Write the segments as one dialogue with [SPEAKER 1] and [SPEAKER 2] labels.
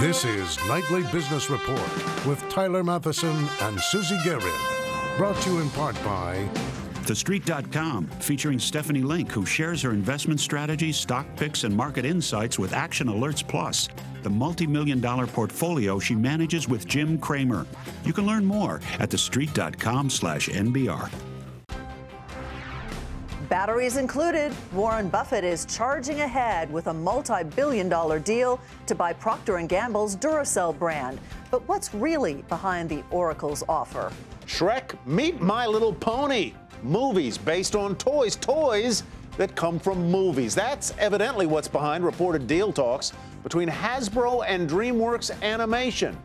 [SPEAKER 1] This is Nightly Business Report with Tyler Matheson and Susie Garrett. Brought to you in part by
[SPEAKER 2] TheStreet.com, featuring Stephanie Link, who shares her investment strategies, stock picks, and market insights with Action Alerts Plus, the multi-million-dollar portfolio she manages with Jim Cramer. You can learn more at TheStreet.com/NBR.
[SPEAKER 3] Batteries included, Warren Buffett is charging ahead with a multi-billion-dollar deal to buy Procter & Gamble's Duracell brand. But what's really behind the Oracle's offer?
[SPEAKER 4] Shrek, Meet My Little Pony. Movies based on toys. Toys that come from movies. That's evidently what's behind reported deal talks between Hasbro and Dreamworks Animation.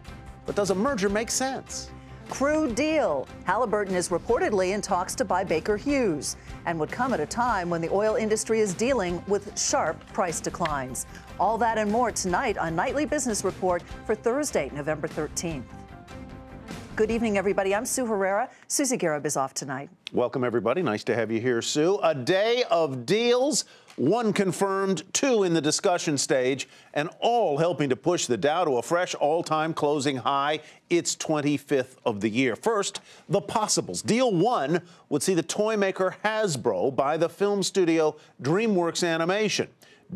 [SPEAKER 4] But does a merger make sense?
[SPEAKER 3] Crude deal. Halliburton is reportedly in talks to buy Baker Hughes and would come at a time when the oil industry is dealing with sharp price declines. All that and more tonight on Nightly Business Report for Thursday, November 13th. Good evening, everybody. I'm Sue Herrera. Susie Garrett is off tonight.
[SPEAKER 4] Welcome, everybody. Nice to have you here, Sue. A day of deals, one confirmed, two in the discussion stage, and all helping to push the Dow to a fresh all-time closing high. It's 25th of the year. First, the possibles. Deal one would see the toy maker Hasbro buy the film studio DreamWorks Animation.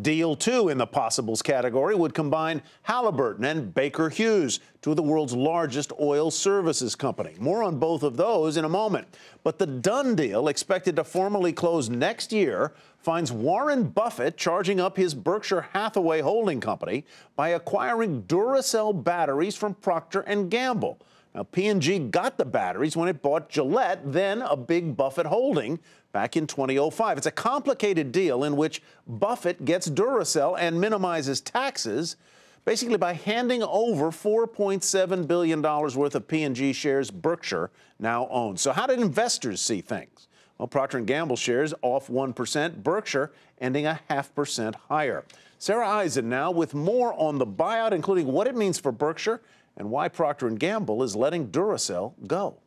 [SPEAKER 4] Deal two in the possibles category would combine Halliburton and Baker Hughes, two of the world's largest oil services company. More on both of those in a moment. But the done deal, expected to formally close next year, finds Warren Buffett charging up his Berkshire Hathaway holding company by acquiring Duracell batteries from Procter & Gamble. Now, P&G got the batteries when it bought Gillette, then a big Buffett holding, back in 2005. It's a complicated deal in which Buffett gets Duracell and minimizes taxes, basically by handing over $4.7 billion worth of P&G shares Berkshire now owns. So how did investors see things? Well, Procter & Gamble shares off 1%, Berkshire ending 0.5% higher. Sarah Eisen now with more on the buyout, including what it means for Berkshire and why Procter & Gamble is letting Duracell go.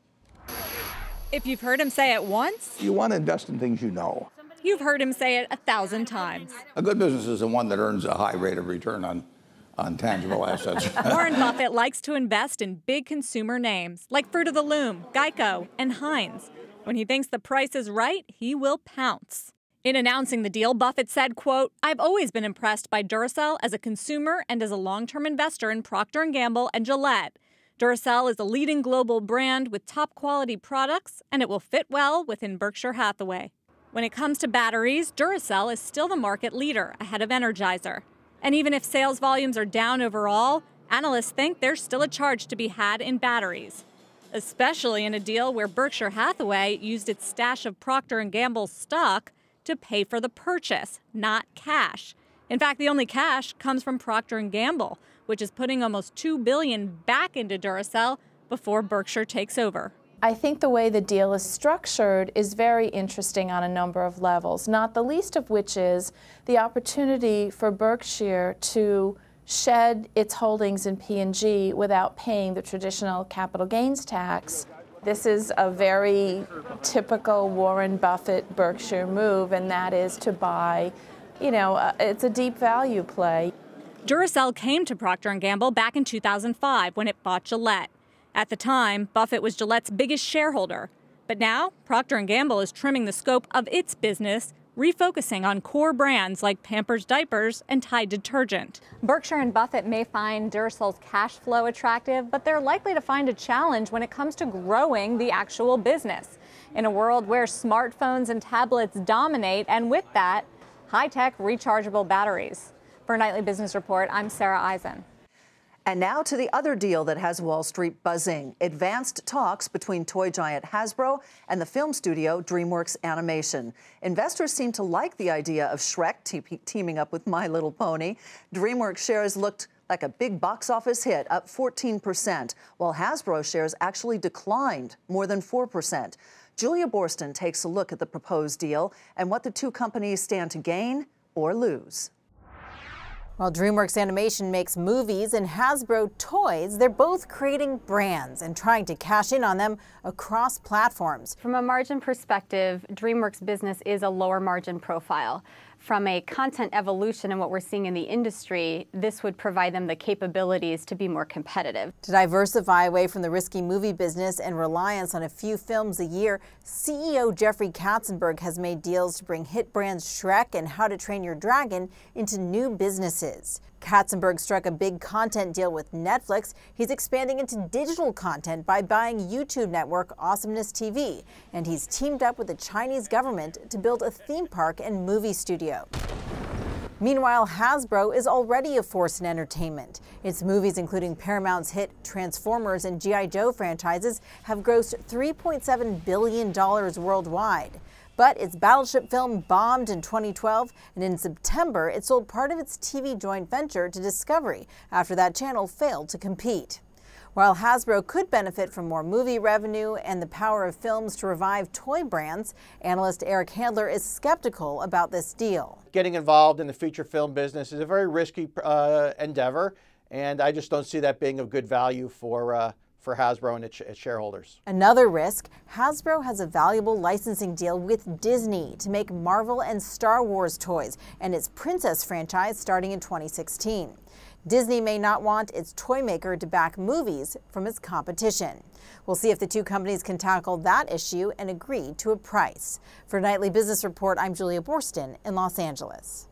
[SPEAKER 5] If you've heard him say it once,
[SPEAKER 6] you want to invest in things you know.
[SPEAKER 5] You've heard him say it 1,000 times.
[SPEAKER 6] A good business is the one that earns a high rate of return on tangible assets.
[SPEAKER 5] Warren Buffett likes to invest in big consumer names like Fruit of the Loom, Geico, and Heinz. When he thinks the price is right, he will pounce. In announcing the deal, Buffett said, quote, "I've always been impressed by Duracell as a consumer and as a long-term investor in Procter & Gamble and Gillette. Duracell is a leading global brand with top-quality products, and it will fit well within Berkshire Hathaway." When it comes to batteries, Duracell is still the market leader, ahead of Energizer. And even if sales volumes are down overall, analysts think there's still a charge to be had in batteries, especially in a deal where Berkshire Hathaway used its stash of Procter & Gamble stock to pay for the purchase, not cash. In fact, the only cash comes from Procter & Gamble, which is putting almost $2 billion back into Duracell before Berkshire takes over.
[SPEAKER 7] I think the way the deal is structured is very interesting on a number of levels, not the least of which is the opportunity for Berkshire to shed its holdings in P&G without paying the traditional capital gains tax. This is a very typical Warren Buffett Berkshire move, and that is to buy, it's a deep value play.
[SPEAKER 5] Duracell came to Procter & Gamble back in 2005 when it bought Gillette. At the time, Buffett was Gillette's biggest shareholder. But now, Procter & Gamble is trimming the scope of its business, refocusing on core brands like Pampers diapers and Tide detergent. Berkshire and Buffett may find Duracell's cash flow attractive, but they're likely to find a challenge when it comes to growing the actual business. In a world where smartphones and tablets dominate, and with that, high-tech rechargeable batteries. For Nightly Business Report, I'm Sarah Eisen.
[SPEAKER 3] And now to the other deal that has Wall Street buzzing. Advanced talks between toy giant Hasbro and the film studio DreamWorks Animation. Investors seem to like the idea of Shrek teaming up with My Little Pony. DreamWorks shares looked like a big box office hit, up 14%, while Hasbro shares actually declined more than 4%. Julia Borston takes a look at the proposed deal and what the two companies stand to gain or lose.
[SPEAKER 8] While DreamWorks Animation makes movies and Hasbro toys, they're both creating brands and trying to cash in on them across platforms.
[SPEAKER 9] From a margin perspective, DreamWorks business is a lower margin profile. from a content evolution and what we're seeing in the industry, this would provide them the capabilities to be more competitive.
[SPEAKER 8] To diversify away from the risky movie business and reliance on a few films a year, CEO Jeffrey Katzenberg has made deals to bring hit brands Shrek and How to Train Your Dragon into new businesses. Katzenberg struck a big content deal with Netflix. He's expanding into digital content by buying YouTube network Awesomeness TV. And he's teamed up with the Chinese government to build a theme park and movie studio. Meanwhile, Hasbro is already a force in entertainment. Its movies, including Paramount's hit Transformers and G.I. Joe franchises, have grossed $3.7 billion worldwide. But its Battleship film bombed in 2012, and in September, it sold part of its TV joint venture to Discovery after that channel failed to compete. While Hasbro could benefit from more movie revenue and the power of films to revive toy brands, analyst Eric Handler is skeptical about this deal.
[SPEAKER 10] Getting involved in the feature film business is a very risky endeavor, and I just don't see that being of good value for Hasbro and its shareholders.
[SPEAKER 8] Another risk, Hasbro has a valuable licensing deal with Disney to make Marvel and Star Wars toys and its Princess franchise starting in 2016. Disney may not want its toy maker to back movies from its competition. We'll see if the two companies can tackle that issue and agree to a price. For Nightly Business Report, I'm Julia Borston in Los Angeles.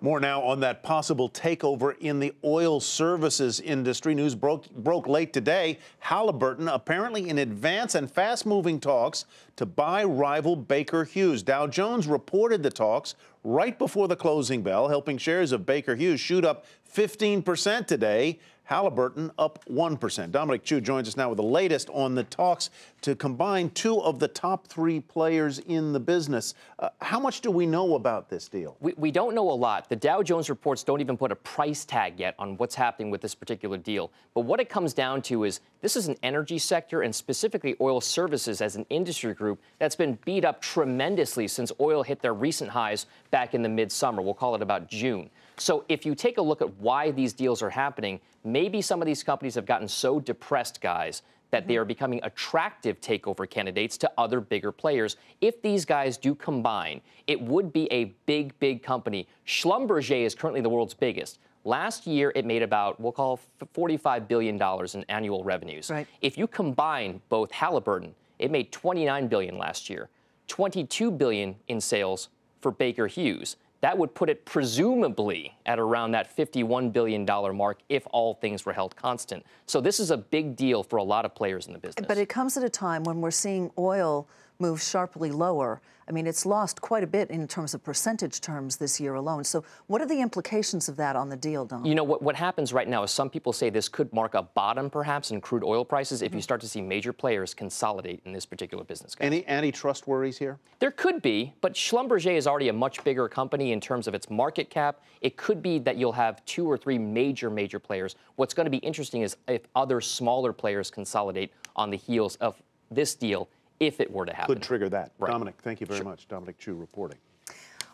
[SPEAKER 4] More now on that possible takeover in the oil services industry. News broke late today. Halliburton apparently in advance and fast-moving talks to buy rival Baker Hughes. Dow Jones reported the talks right before the closing bell, helping shares of Baker Hughes shoot up 15% today. Halliburton up 1%. Dominic Chu joins us now with the latest on the talks to combine two of the top three players in the business. How much do we know about this deal?
[SPEAKER 11] We don't know a lot. The Dow Jones reports don't even put a price tag yet on what's happening with this particular deal. But what it comes down to is this is an energy sector, and specifically oil services as an industry group that's been beat up tremendously since oil hit their recent highs back in the midsummer. We'll call it about June. So if you take a look at why these deals are happening, maybe some of these companies have gotten so depressed, guys, that they are becoming attractive takeover candidates to other bigger players. If these guys do combine, it would be a big, big company. Schlumberger is currently the world's biggest. Last year, it made about, we'll call $45 billion in annual revenues. Right. If you combine both Halliburton, it made $29 billion last year, $22 billion in sales for Baker Hughes. That would put it presumably at around that $51 billion mark if all things were held constant. So this is a big deal for a lot of players in the business.
[SPEAKER 3] But it comes at a time when we're seeing oil move sharply lower. I mean, it's lost quite a bit in terms of percentage terms this year alone. So what are the implications of that on the deal, Don?
[SPEAKER 11] You know, what happens right now is some people say this could mark a bottom, perhaps, in crude oil prices if you start to see major players consolidate in this particular business. Guys.
[SPEAKER 4] Any antitrust worries here?
[SPEAKER 11] There could be, but Schlumberger is already a much bigger company in terms of its market cap. It could be that you'll have 2 or 3 major players. What's going to be interesting is if other smaller players consolidate on the heels of this deal, if it were to happen.
[SPEAKER 4] Could trigger that.
[SPEAKER 11] Right.
[SPEAKER 4] Dominic, thank you very much. Dominic Chu reporting.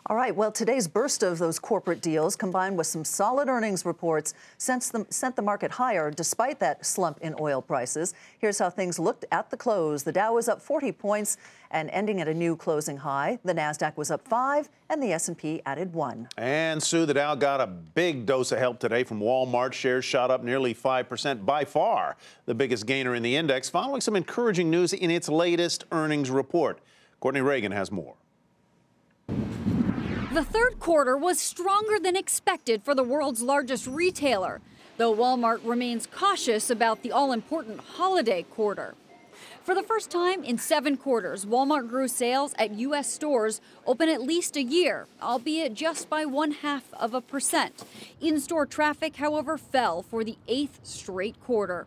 [SPEAKER 3] All right, well, today's burst of those corporate deals, combined with some solid earnings reports, sent the market higher despite that slump in oil prices. Here's how things looked at the close. The Dow was up 40 points and ending at a new closing high. The Nasdaq was up 5, and the S&P added 1.
[SPEAKER 4] And Sue, the Dow got a big dose of help today from Walmart. Shares shot up nearly 5%, by far the biggest gainer in the index, following some encouraging news in its latest earnings report. Courtney Reagan has more.
[SPEAKER 12] The third quarter was stronger than expected for the world's largest retailer, though Walmart remains cautious about the all-important holiday quarter. For the first time in 7 quarters, Walmart grew sales at U.S. stores open at least a year, albeit just by 0.5%. In-store traffic, however, fell for the 8th straight quarter.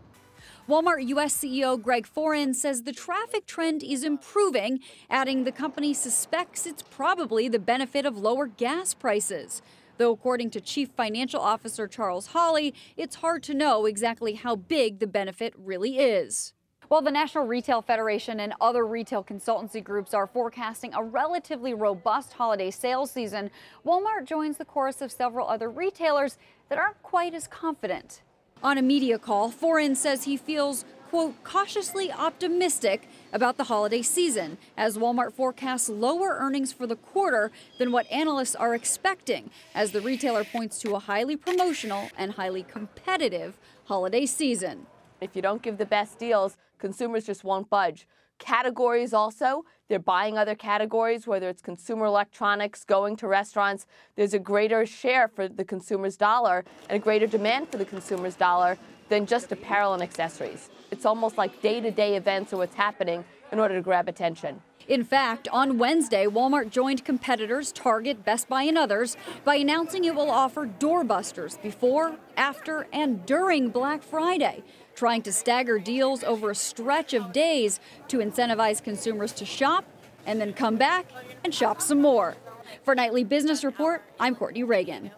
[SPEAKER 12] Walmart U.S. CEO Greg Foran says the traffic trend is improving, adding the company suspects it's probably the benefit of lower gas prices. Though according to Chief Financial Officer Charles Hawley, it's hard to know exactly how big the benefit really is.
[SPEAKER 13] Well, the National Retail Federation and other retail consultancy groups are forecasting a relatively robust holiday sales season. Walmart joins the chorus of several other retailers that aren't quite as confident.
[SPEAKER 12] On a media call, Foran says he feels quote, cautiously optimistic about the holiday season, as Walmart forecasts lower earnings for the quarter than what analysts are expecting, as the retailer points to a highly promotional and highly competitive holiday season.
[SPEAKER 14] If you don't give the best deals, consumers just won't budge. Categories also, they're buying other categories, whether it's consumer electronics, going to restaurants. There's a greater share for the consumer's dollar and a greater demand for the consumer's dollar than just apparel and accessories. It's almost like day-to-day events are what's happening in order to grab attention.
[SPEAKER 12] In fact, on Wednesday, Walmart joined competitors Target, Best Buy, and others by announcing it will offer doorbusters before, after, and during Black Friday, trying to stagger deals over a stretch of days to incentivize consumers to shop and then come back and shop some more. For Nightly Business Report, I'm Courtney Reagan.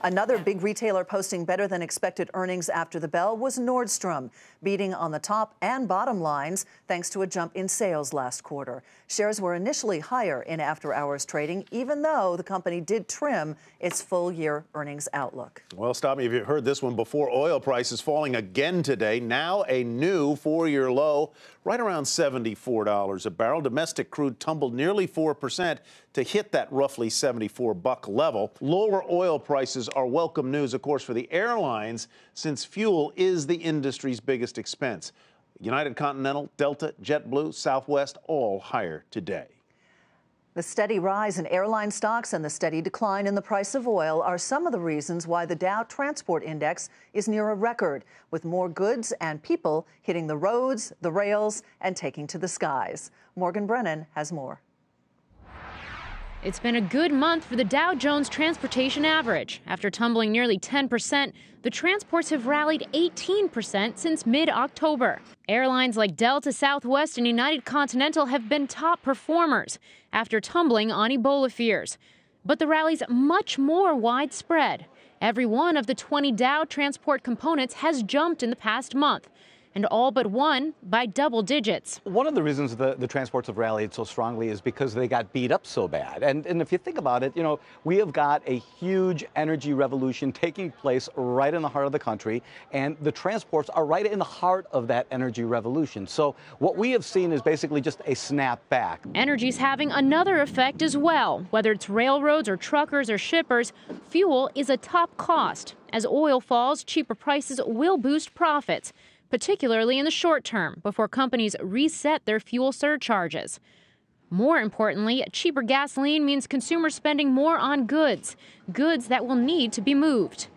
[SPEAKER 3] Another big retailer posting better than expected earnings after the bell was Nordstrom, beating on the top and bottom lines thanks to a jump in sales last quarter. Shares were initially higher in after-hours trading, even though the company did trim its full-year earnings outlook.
[SPEAKER 4] Well, stop me if you've heard this one before. Oil prices falling again today. Now a new four-year low, right around $74 a barrel. Domestic crude tumbled nearly 4% to hit that roughly $74 level. Lower oil prices are welcome news, of course, for the airlines, since fuel is the industry's biggest expense. United Continental, Delta, JetBlue, Southwest, all higher today.
[SPEAKER 3] The steady rise in airline stocks and the steady decline in the price of oil are some of the reasons why the Dow Transport Index is near a record, with more goods and people hitting the roads, the rails, and taking to the skies. Morgan Brennan has more.
[SPEAKER 15] It's been a good month for the Dow Jones Transportation Average. After tumbling nearly 10%, the transports have rallied 18% since mid-October. Airlines like Delta, Southwest, and United Continental have been top performers after tumbling on Ebola fears. But the rally's much more widespread. Every one of the 20 Dow transport components has jumped in the past month, and all but one by double digits.
[SPEAKER 16] One of the reasons the transports have rallied so strongly is because they got beat up so bad. And if you think about it, you know, we have got a huge energy revolution taking place right in the heart of the country, and the transports are right in the heart of that energy revolution. So what we have seen is basically just a snap back.
[SPEAKER 15] Energy's having another effect as well. Whether it's railroads or truckers or shippers, fuel is a top cost. As oil falls, cheaper prices will boost profits, particularly in the short term, before companies reset their fuel surcharges. More importantly, cheaper gasoline means consumers spending more on goods that will need to be moved.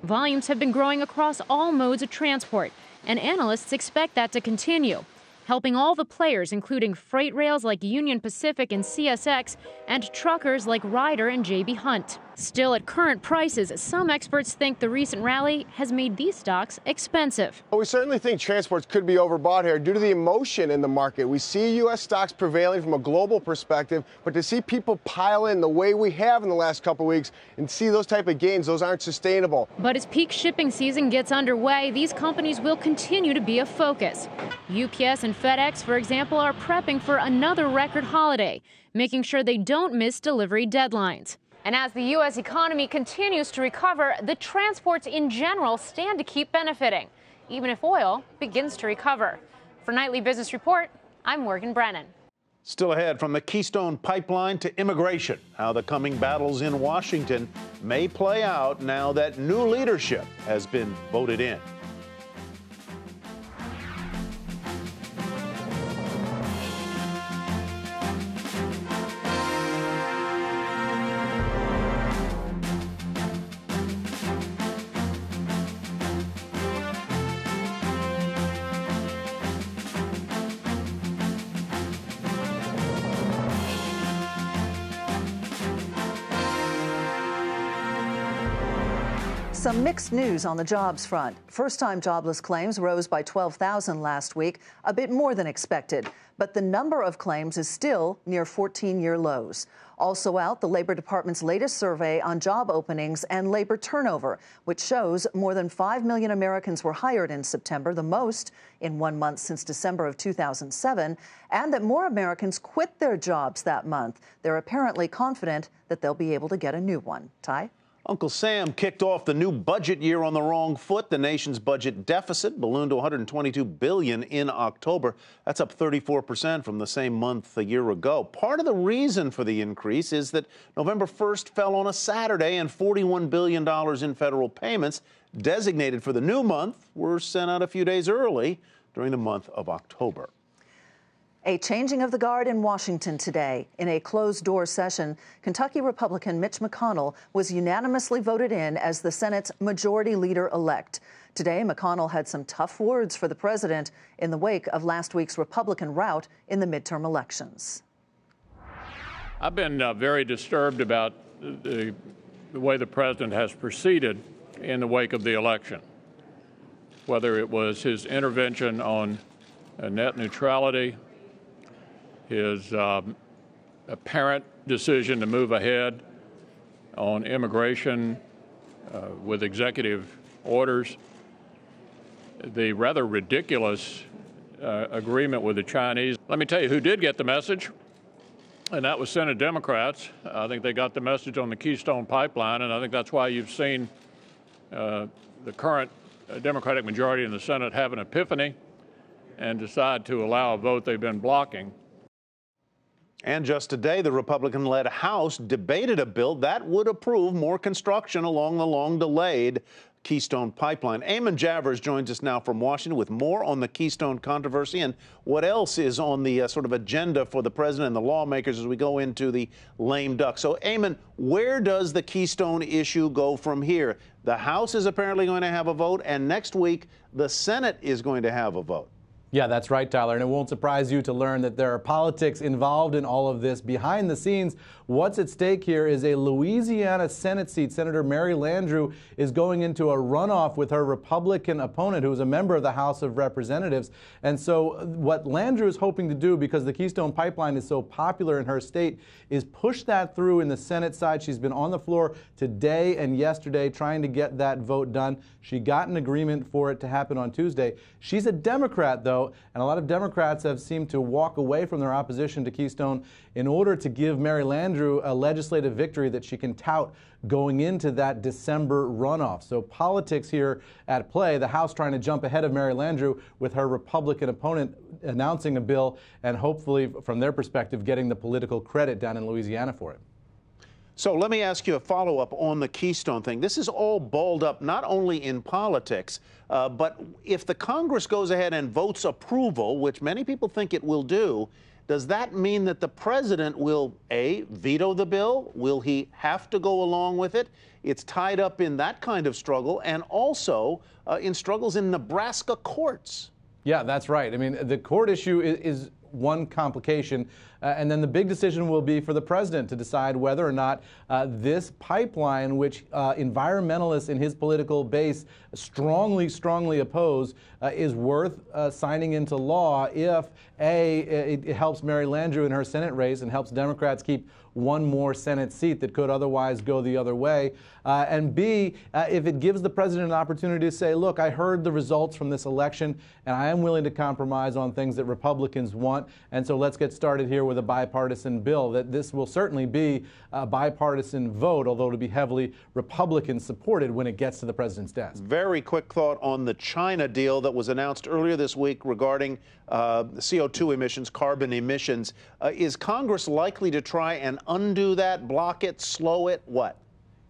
[SPEAKER 15] Volumes have been growing across all modes of transport, and analysts expect that to continue, helping all the players, including freight rails like Union Pacific and CSX, and truckers like Ryder and J.B. Hunt. Still, at current prices, some experts think the recent rally has made these stocks expensive.
[SPEAKER 17] Well, we certainly think transports could be overbought here due to the emotion in the market. We see U.S. stocks prevailing from a global perspective, but to see people pile in the way we have in the last couple of weeks and see those type of gains, those aren't sustainable.
[SPEAKER 15] But as peak shipping season gets underway, these companies will continue to be a focus. UPS and FedEx, for example, are prepping for another record holiday, making sure they don't miss delivery deadlines. And as the U.S. economy continues to recover, the transports in general stand to keep benefiting, even if oil begins to recover. For Nightly Business Report, I'm Morgan Brennan.
[SPEAKER 4] Still ahead, from the Keystone Pipeline to immigration, how the coming battles in Washington may play out now that new leadership has been voted in.
[SPEAKER 3] Some mixed news on the jobs front. First-time jobless claims rose by 12,000 last week, a bit more than expected. But the number of claims is still near 14-year lows. Also out, the Labor Department's latest survey on job openings and labor turnover, which shows more than 5 million Americans were hired in September, the most in 1 month since December of 2007, and that more Americans quit their jobs that month. They're apparently confident that they'll be able to get a new one. Ty?
[SPEAKER 4] Uncle Sam kicked off the new budget year on the wrong foot. The nation's budget deficit ballooned to $122 billion in October. That's up 34% from the same month a year ago. Part of the reason for the increase is that November 1st fell on a Saturday, and $41 billion in federal payments designated for the new month were sent out a few days early during the month of October.
[SPEAKER 3] A changing of the guard in Washington today. In a closed-door session, Kentucky Republican Mitch McConnell was unanimously voted in as the Senate's majority leader-elect. Today, McConnell had some tough words for the president in the wake of last week's Republican rout in the midterm elections.
[SPEAKER 18] I've been very disturbed about the way the president has proceeded in the wake of the election, whether it was his intervention on net neutrality, his apparent decision to move ahead on immigration with executive orders, the rather ridiculous agreement with the Chinese. Let me tell you who did get the message, and that was Senate Democrats. I think they got the message on the Keystone Pipeline, and I think that's why you've seen the current Democratic majority in the Senate have an epiphany and decide to allow a vote they've been blocking.
[SPEAKER 4] And just today, the Republican-led House debated a bill that would approve more construction along the long-delayed Keystone Pipeline. Eamon Javers joins us now from Washington with more on the Keystone controversy and what else is on the sort of agenda for the president and the lawmakers as we go into the lame duck. So, Eamon, where does the Keystone issue go from here? The House is apparently going to have a vote, and next week, the Senate is going to have a vote.
[SPEAKER 19] Yeah, that's right, Tyler, and it won't surprise you to learn that there are politics involved in all of this. Behind the scenes, what's at stake here is a Louisiana Senate seat. Senator Mary Landrieu is going into a runoff with her Republican opponent, who is a member of the House of Representatives. And so what Landrieu is hoping to do, because the Keystone Pipeline is so popular in her state, is push that through in the Senate side. She's been on the floor today and yesterday trying to get that vote done. She got an agreement for it to happen on Tuesday. She's a Democrat, though, and a lot of Democrats have seemed to walk away from their opposition to Keystone in order to give Mary Landrieu a legislative victory that she can tout going into that December runoff. So politics here at play, the House trying to jump ahead of Mary Landrieu with her Republican opponent announcing a bill and hopefully, from their perspective, getting the political credit down in Louisiana for it.
[SPEAKER 4] So let me ask you a follow-up on the Keystone thing. This is all balled up not only in politics, but if the Congress goes ahead and votes approval, which many people think it will do, does that mean that the president will, A, veto the bill? Will he have to go along with it? It's tied up in that kind of struggle and also in struggles in Nebraska courts.
[SPEAKER 19] Yeah, that's right. I mean, the court issue is one complication. And then the big decision will be for the president to decide whether or not this pipeline, which environmentalists in his political base strongly oppose, is worth signing into law if, A, it helps Mary Landrieu in her Senate race and helps Democrats keep one more Senate seat that could otherwise go the other way, and B, if it gives the president an opportunity to say, look, I heard the results from this election, and I am willing to compromise on things that Republicans want, and so let's get started here with a bipartisan bill. That this will certainly be a bipartisan vote, although it'll be heavily Republican supported when it gets to the president's desk.
[SPEAKER 4] Very quick thought on the China deal that was announced earlier this week regarding CO2 emissions, carbon emissions. Is Congress likely to try and undo that, block it, slow it, what?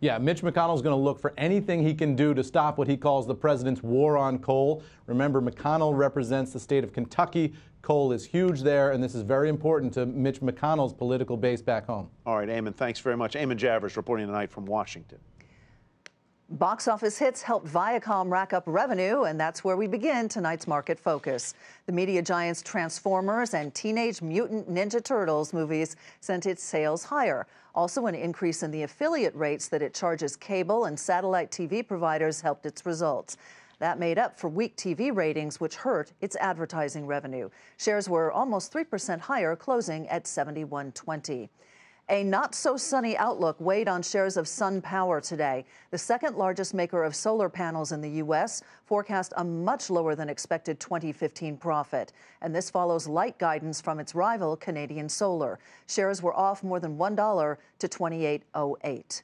[SPEAKER 19] Yeah, Mitch McConnell's going to look for anything he can do to stop what he calls the president's war on coal. Remember, McConnell represents the state of Kentucky. Coal is huge there, and this is very important to Mitch McConnell's political base back home.
[SPEAKER 4] All right, Eamon, thanks very much. Eamon Javers reporting tonight from Washington.
[SPEAKER 3] Box office hits helped Viacom rack up revenue, and that's where we begin tonight's market focus. The media giant's Transformers and Teenage Mutant Ninja Turtles movies sent its sales higher. Also, an increase in the affiliate rates that it charges cable and satellite TV providers helped its results. That made up for weak TV ratings, which hurt its advertising revenue. Shares were almost 3% higher, closing at $71.20. A not-so-sunny outlook weighed on shares of SunPower today. The second largest maker of solar panels in the U.S. forecast a much lower than expected 2015 profit. And this follows light guidance from its rival, Canadian Solar. Shares were off more than $1 to $28.08.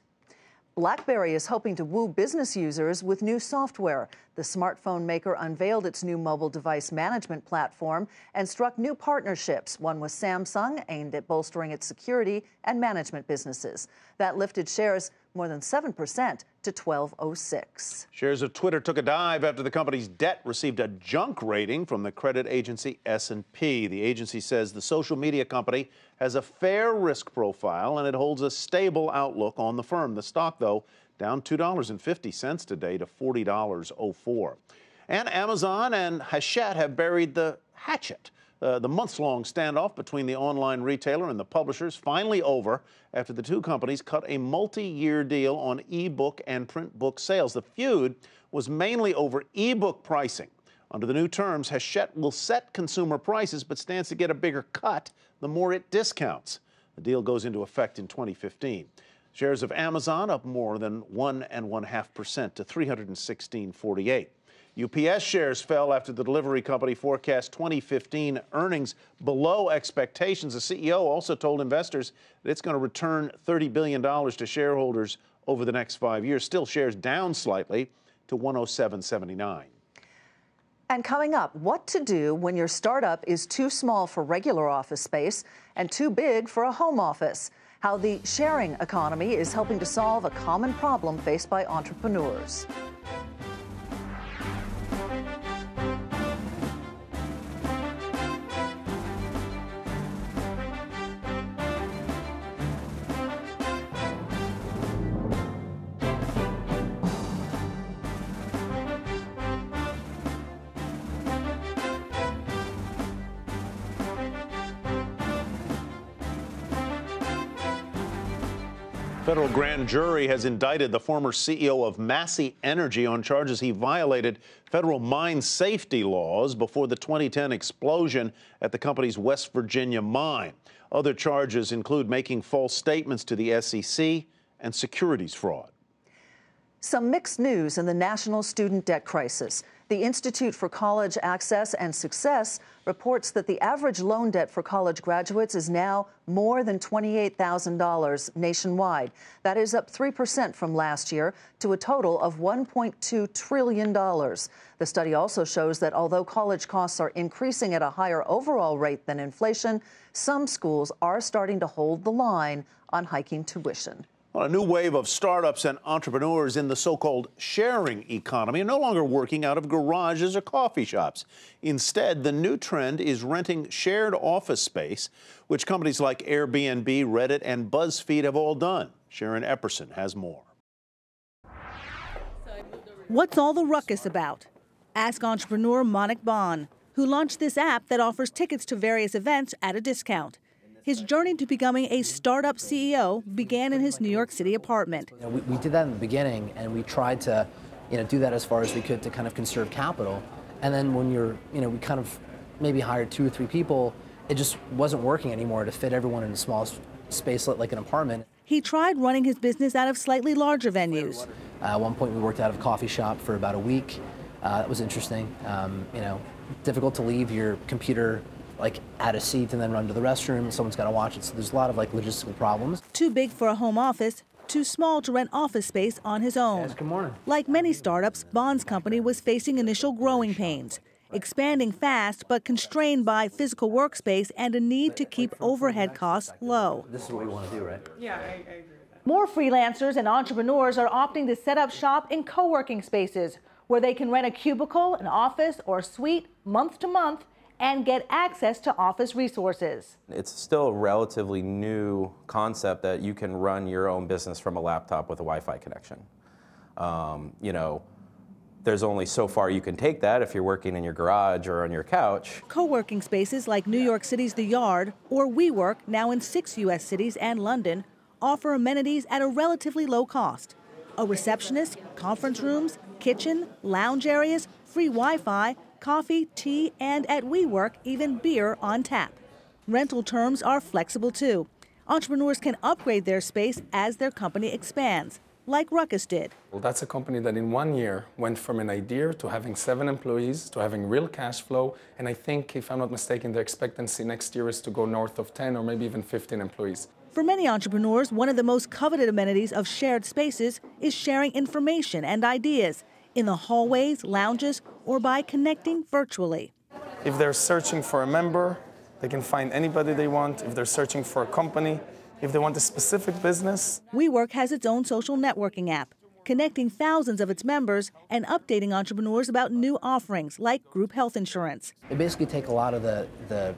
[SPEAKER 3] BlackBerry is hoping to woo business users with new software. The smartphone maker unveiled its new mobile device management platform and struck new partnerships, one with Samsung aimed at bolstering its security and management businesses. That lifted shares more than 7% to 1206.
[SPEAKER 4] Shares of Twitter took a dive after the company's debt received a junk rating from the credit agency S&P. The agency says the social media company has a fair risk profile and it holds a stable outlook on the firm. The stock, though, down $2.50 today to $40.04. And Amazon and Hachette have buried the hatchet. The months-long standoff between the online retailer and the publishers finally over after the two companies cut a multi-year deal on e-book and print book sales. The feud was mainly over e-book pricing. Under the new terms, Hachette will set consumer prices but stands to get a bigger cut the more it discounts. The deal goes into effect in 2015. Shares of Amazon up more than 1.5% to $316.48. UPS shares fell after the delivery company forecast 2015 earnings below expectations. The CEO also told investors that it's going to return $30 billion to shareholders over the next 5 years. Still, shares down slightly to $107.79.
[SPEAKER 3] And coming up, what to do when your startup is too small for regular office space and too big for a home office. How the sharing economy is helping to solve a common problem faced by entrepreneurs.
[SPEAKER 4] Federal grand jury has indicted the former CEO of Massey Energy on charges he violated federal mine safety laws before the 2010 explosion at the company's West Virginia mine. Other charges include making false statements to the SEC and securities fraud.
[SPEAKER 3] Some mixed news in the national student debt crisis. The Institute for College Access and Success reports that the average loan debt for college graduates is now more than $28,000 nationwide. That is up 3% from last year to a total of $1.2 trillion. The study also shows that although college costs are increasing at a higher overall rate than inflation, some schools are starting to hold the line on hiking tuition.
[SPEAKER 4] Well, a new wave of startups and entrepreneurs in the so-called sharing economy are no longer working out of garages or coffee shops. Instead, the new trend is renting shared office space, which companies like Airbnb, Reddit, and BuzzFeed have all done. Sharon Epperson has more.
[SPEAKER 20] What's all the ruckus about? Ask entrepreneur Monik Bhan, who launched this app that offers tickets to various events at a discount. His journey to becoming a startup CEO began in his New York City apartment.
[SPEAKER 21] We did that in the beginning, and we tried to, do that as far as we could to kind of conserve capital. And then when we kind of maybe hired 2 or 3 people, it just wasn't working anymore to fit everyone in a small space like an apartment.
[SPEAKER 20] He tried running his business out of slightly larger venues.
[SPEAKER 21] At one point, we worked out of a coffee shop for about a week. That was interesting. Difficult to leave your computer at a seat and then run to the restroom. Someone's got to watch it, so there's a lot of logistical problems.
[SPEAKER 20] Too big for a home office, too small to rent office space on his own.
[SPEAKER 21] Yes, good morning.
[SPEAKER 20] Like many startups, Bond's company was facing initial growing pains, expanding fast but constrained by physical workspace and a need to keep overhead costs low.
[SPEAKER 21] This is what we want to do, right?
[SPEAKER 20] Yeah, I agree with that. More freelancers and entrepreneurs are opting to set up shop in co-working spaces where they can rent a cubicle, an office, or a suite month to month and get access to office resources.
[SPEAKER 22] It's still a relatively new concept that you can run your own business from a laptop with a Wi-Fi connection. There's only so far you can take that if you're working in your garage or on your couch.
[SPEAKER 20] Co-working spaces like New York City's The Yard or WeWork, now in 6 U.S. cities and London, offer amenities at a relatively low cost. A receptionist, conference rooms, kitchen, lounge areas, free Wi-Fi, coffee, tea, and at WeWork, even beer on tap. Rental terms are flexible too. Entrepreneurs can upgrade their space as their company expands, like Ruckus did.
[SPEAKER 23] Well, that's a company that in 1 year went from an idea to having 7 employees, to having real cash flow, and I think, if I'm not mistaken, their expectancy next year is to go north of 10 or maybe even 15 employees.
[SPEAKER 20] For many entrepreneurs, one of the most coveted amenities of shared spaces is sharing information and ideas in the hallways, lounges, or by connecting virtually.
[SPEAKER 23] If they're searching for a member, they can find anybody they want. If they're searching for a company, if they want a specific business.
[SPEAKER 20] WeWork has its own social networking app, connecting thousands of its members and updating entrepreneurs about new offerings like group health insurance.
[SPEAKER 21] They basically take a lot of the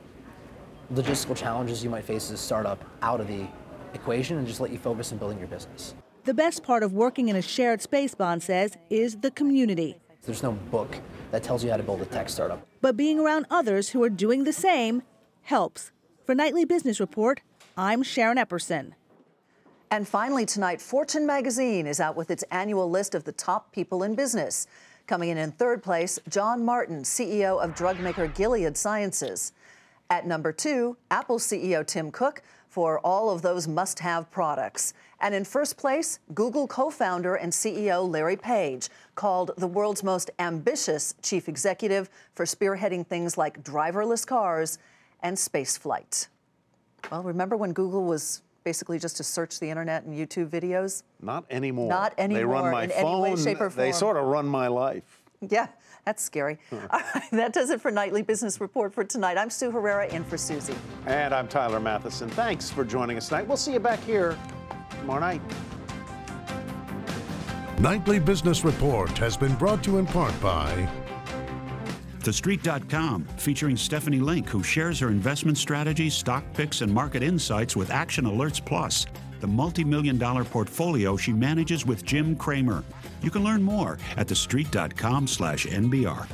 [SPEAKER 21] logistical challenges you might face as a startup out of the equation and just let you focus on building your business.
[SPEAKER 20] The best part of working in a shared space, Bond says, is the community.
[SPEAKER 21] There's no book that tells you how to build a tech startup.
[SPEAKER 20] But being around others who are doing the same helps. For Nightly Business Report, I'm Sharon Epperson.
[SPEAKER 3] And finally tonight, Fortune magazine is out with its annual list of the top people in business. Coming in third place, John Martin, CEO of drug maker Gilead Sciences. At number 2, Apple CEO Tim Cook for all of those must-have products. And in first place, Google co-founder and CEO Larry Page, called the world's most ambitious chief executive for spearheading things like driverless cars and space flight. Well, remember when Google was basically just to search the internet and YouTube videos?
[SPEAKER 4] Not anymore.
[SPEAKER 3] Not anymore.
[SPEAKER 4] They run my
[SPEAKER 3] in
[SPEAKER 4] phone.
[SPEAKER 3] Any way, shape, or form.
[SPEAKER 4] They sort of run my life.
[SPEAKER 3] Yeah, that's scary. All right, that does it for Nightly Business Report for tonight. I'm Sue Herrera in for Susie.
[SPEAKER 4] And I'm Tyler Matheson. Thanks for joining us tonight. We'll see you back here tomorrow night.
[SPEAKER 1] Nightly Business Report has been brought to you in part by
[SPEAKER 2] TheStreet.com, featuring Stephanie Link, who shares her investment strategies, stock picks, and market insights with Action Alerts Plus, the multi-million-dollar portfolio she manages with Jim Cramer. You can learn more at TheStreet.com/NBR.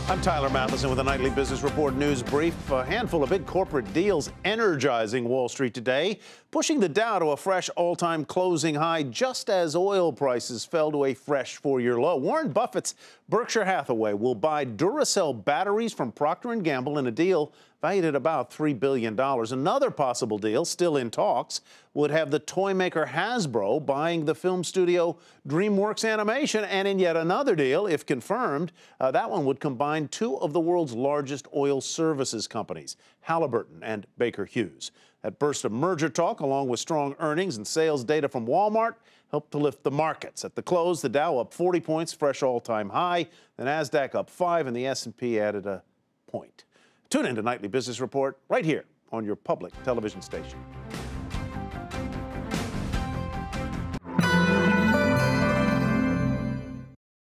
[SPEAKER 4] I'm Tyler Matheson with a Nightly Business Report news brief. A handful of big corporate deals energizing Wall Street today, pushing the Dow to a fresh all-time closing high just as oil prices fell to a fresh 4-year low. Warren Buffett's Berkshire Hathaway will buy Duracell batteries from Procter & Gamble in a deal valued at about $3 billion. Another possible deal, still in talks, would have the toy maker Hasbro buying the film studio DreamWorks Animation. And in yet another deal, if confirmed, that one would combine two of the world's largest oil services companies, Halliburton and Baker Hughes. That burst of merger talk, along with strong earnings and sales data from Walmart, helped to lift the markets. At the close, the Dow up 40 points, fresh all-time high. The Nasdaq up 5, and the S&P added a point. Tune in to Nightly Business Report right here on your public television station.